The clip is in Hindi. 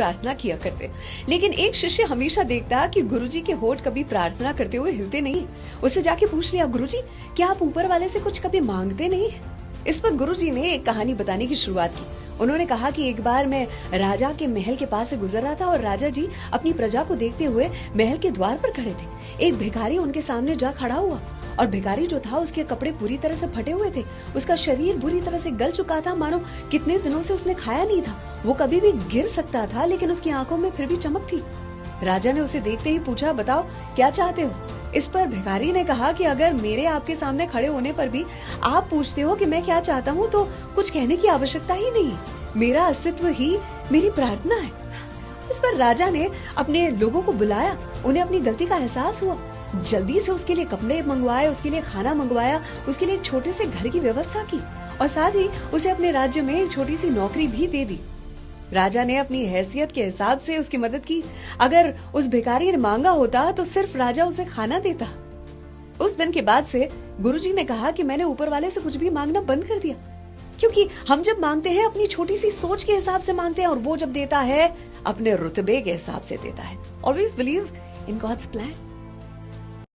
प्रार्थना किया करते, लेकिन एक शिष्य हमेशा देखता कि गुरुजी के होठ कभी प्रार्थना करते हुए हिलते नहीं। उससे जाके पूछ लिया, गुरुजी क्या आप ऊपर वाले से कुछ कभी मांगते नहीं? इस पर गुरुजी ने एक कहानी बताने की शुरुआत की। उन्होंने कहा कि एक बार मैं राजा के महल के पास से गुजर रहा था और राजा जी अपनी प्रजा को देखते हुए महल के द्वार पर खड़े थे। एक भिखारी उनके सामने जा खड़ा हुआ और भिखारी जो था उसके कपड़े पूरी तरह से फटे हुए थे, उसका शरीर बुरी तरह से गल चुका था, मानो कितने दिनों से उसने खाया नहीं था। वो कभी भी गिर सकता था, लेकिन उसकी आंखों में फिर भी चमक थी। राजा ने उसे देखते ही पूछा, बताओ क्या चाहते हो? इस पर भिखारी ने कहा कि अगर मेरे आपके सामने खड़े होने पर भी आप पूछते हो कि मैं क्या चाहता हूँ, तो कुछ कहने की आवश्यकता ही नहीं है। मेरा अस्तित्व ही मेरी प्रार्थना है। इस पर राजा ने अपने लोगों को बुलाया, उन्हें अपनी गलती का एहसास हुआ, जल्दी से उसके लिए कपड़े मंगवाए, उसके लिए खाना मंगवाया, उसके लिए एक छोटे से घर की व्यवस्था की और साथ ही उसे अपने राज्य में एक छोटी सी नौकरी भी दे दी। राजा ने अपनी हैसियत के हिसाब से उसकी मदद की। अगर उस भिखारी ने मांगा होता तो सिर्फ राजा उसे खाना देता। उस दिन के बाद से गुरुजी ने कहा कि मैंने ऊपर वाले से कुछ भी मांगना बंद कर दिया, क्योंकि हम जब मांगते हैं अपनी छोटी सी सोच के हिसाब से मांगते हैं और वो जब देता है अपने रुतबे के हिसाब से देता है। Always believe in God's plan.